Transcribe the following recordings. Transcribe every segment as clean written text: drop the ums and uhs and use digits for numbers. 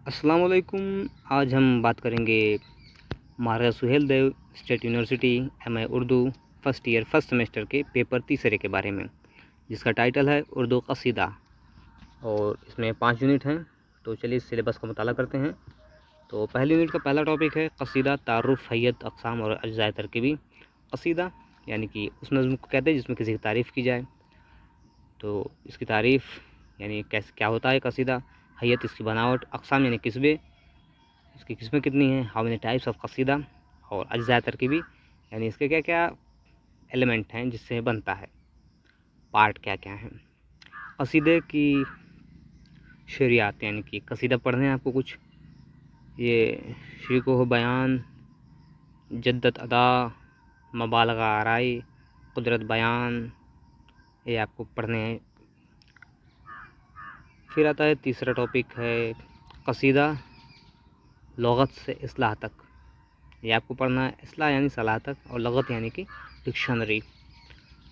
السلام علیکم۔ آج ہم بات کریں گے Maharaja Suhel Dev state university M A Urdu first year first semester کے پیپر تیسرے کے بارے میں، جس کا ٹائٹل ہے اردو قصیدہ، اور اس میں 5 یونٹ ہیں۔ تو چلیے اس سلیبس کا مطالعہ کرتے ہیں۔ تو پہلی یونٹ کا پہلا ٹاپک ہے قصیدہ، تعارف، حیت، اقسام اور اجزاء ترکیبی۔ قصیدہ یعنی کہ اس نظم کو کہتے ہیں جس میں کسی کی تعریف کی جائے۔ تو اس کی تعریف یعنی کیا ہوتا ہے قصیدہ، حیت اس کی بناوٹ، اقسام یعنی قصبے، اس کی قسمیں کتنی ہیں، ہاؤ مینی ٹائپس آف قصیدہ، اور اجزاء ترکیبی یعنی اس کے کیا کیا ایلیمنٹ ہیں جس سے بنتا ہے، پارٹ کیا کیا ہیں۔ قصیدے کی شعریات یعنی کہ قصیدہ پڑھنے ہیں آپ کو کچھ، یہ شیق و بیان، جدت ادا، مبالغہ آرائی، قدرت بیان، یہ آپ کو پڑھنے ہیں۔ پھر آتا ہے تیسرا ٹاپک ہے قصیدہ لغت سے اصلاح تک، یہ آپ کو پڑھنا ہے۔ اصلاح یعنی صلاح تک، اور لغت یعنی کہ ڈکشنری۔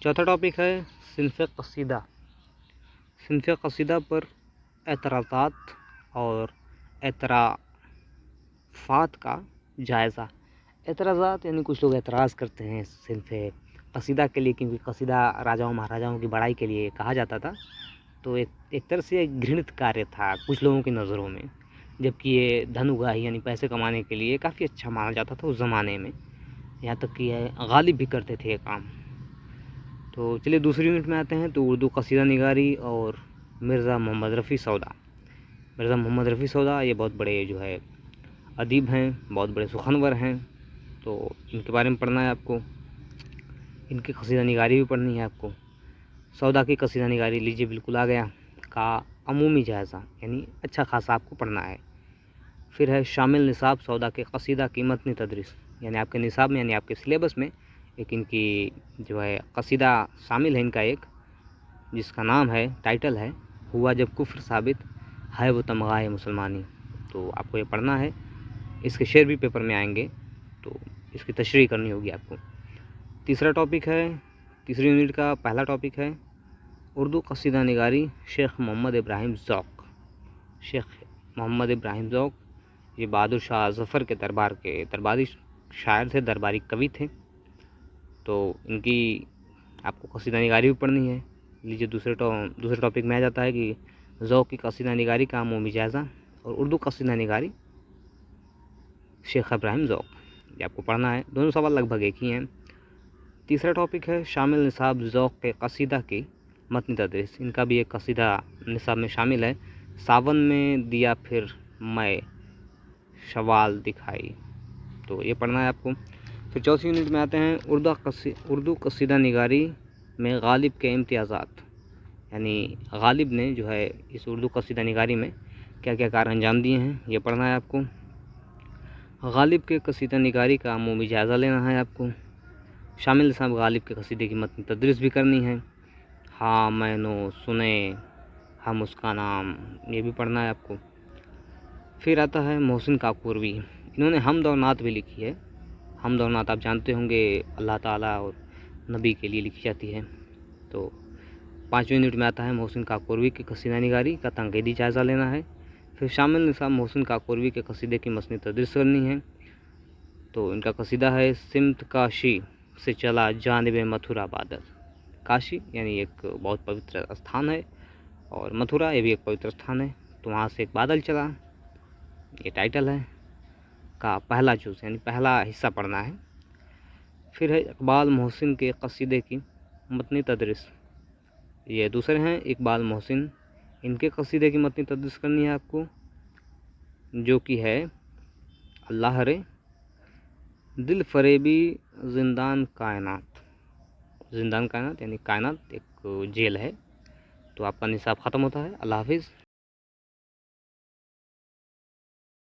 چوتھا ٹاپک ہے صنف قصیدہ، صنف قصیدہ پر اعتراضات اور اعترافات کا جائزہ۔ اعتراضات یعنی کچھ لوگ اعتراض کرتے ہیں صنف قصیدہ کے لیے، کیونکہ قصیدہ راجاؤں مہاراجاؤں کی بڑائی کے لیے کہا جاتا تھا، تو ایک طرح سے ایک گھرنت کاریہ تھا کچھ لوگوں کی نظروں میں، جبکہ یہ دھن اگاہی یعنی پیسے کمانے کے لیے کافی اچھا مانا جاتا تھا اس زمانے میں، یہاں تک کہ یہ غالب بھی کرتے تھے یہ کام۔ تو چلیے دوسری یونٹ میں آتے ہیں۔ تو اردو قصیدہ نگاری اور مرزا محمد رفیع سودا۔ مرزا محمد رفیع سودا یہ بہت بڑے جو ہے ادیب ہیں، بہت بڑے سخنور ہیں، تو ان کے بارے میں پڑھنا ہے آپ کو، ان کی قصیدہ نگاری بھی پڑھنی ہے آپ کو۔ سودا کی قصیدہ نگاری لیجیے بالکل آ گیا کا عمومی جائزہ، یعنی اچھا خاصا آپ کو پڑھنا ہے۔ پھر ہے شامل نصاب سودا کے قصیدہ کی متنی تدریس، یعنی آپ کے نصاب میں یعنی آپ کے سلیبس میں ایک ان کی جو ہے قصیدہ شامل ہے، ان کا ایک جس کا نام ہے، ٹائٹل ہے ہوا جب کفر ثابت ہے وہ تمغائے مسلمانی۔ تو آپ کو یہ پڑھنا ہے، اس کے شعر بھی پیپر میں آئیں گے، تو اس کی تشریح کرنی ہوگی آپ کو۔ تیسرا ٹاپک ہے، تیسری یونٹ کا پہلا ٹاپک ہے اردو قصیدہ نگاری شیخ محمد ابراہیم ذوق۔ شیخ محمد ابراہیم ذوق یہ بہادر شاہ ظفر کے درباری شاعر تھے، درباری کوی تھے، تو ان کی آپ کو قصیدہ نگاری بھی پڑھنی ہے۔ لیجیے دوسرے ٹاپک میں آ جاتا ہے کہ ذوق کی قصیدہ نگاری کا عمومی جائزہ اور اردو قصیدہ نگاری شیخ ابراہیم ذوق، یہ آپ کو پڑھنا ہے۔ دونوں سوال لگ بھگ ایک ہی ہیں۔ تیسرا ٹاپک ہے شامل نصاب ذوق کے قصیدہ کی متنی تدریس، ان کا بھی ایک قصیدہ نصاب میں شامل ہے، ساون میں دیا پھر میں شوال دکھائی، تو یہ پڑھنا ہے آپ کو۔ پھر چوتھی یونٹ میں آتے ہیں اردو قصیدہ نگاری میں غالب کے امتیازات، یعنی غالب نے جو ہے اس اردو قصیدہ نگاری میں کیا کیا کار انجام دیے ہیں، یہ پڑھنا ہے آپ کو۔ غالب کے قصیدہ نگاری کا عمومی جائزہ لینا ہے آپ کو۔ شامل نصاب غالب کے قصیدے کی متن تدریس بھی کرنی ہے۔ ہاں میں نو سنے ہم اس کا نام، یہ بھی پڑھنا ہے آپ کو۔ پھر آتا ہے محسن کاکوروی، انہوں نے حمد اور نعت بھی لکھی ہے۔ حمد اور نعت آپ جانتے ہوں گے اللہ تعالیٰ اور نبی کے لیے لکھی جاتی ہے۔ تو 5ویں یونٹ میں آتا ہے محسن کاکوروی کی قصیدہ نگاری کا تنقیدی جائزہ لینا ہے۔ پھر شامل نصاب محسن کاکوروی کے قصیدے کی متنی تدریس کرنی ہے۔ تو ان کا قصیدہ ہے سمت کاشی سے چلا جانب متھرا بادل۔ کاشی یعنی ایک بہت پوتر استھان ہے، اور متھرا یہ بھی ایک پوتر استھان ہے، تو وہاں سے ایک بادل چلا، یہ ٹائٹل ہے کا پہلا جز یعنی پہلا حصہ پڑھنا ہے۔ پھر ہے اقبال محسن کے قصیدے کی متنی تدریس، یہ دوسرے ہیں اقبال محسن، ان کے قصیدے کی متنی تدریس کرنی ہے آپ کو، جو کہ ہے اللہ رے دل فریبی زندان کائنات۔ زندان کائنات یعنی کائنات ایک جیل ہے۔ تو آپ کا نصاب ختم ہوتا ہے۔ اللہ حافظ۔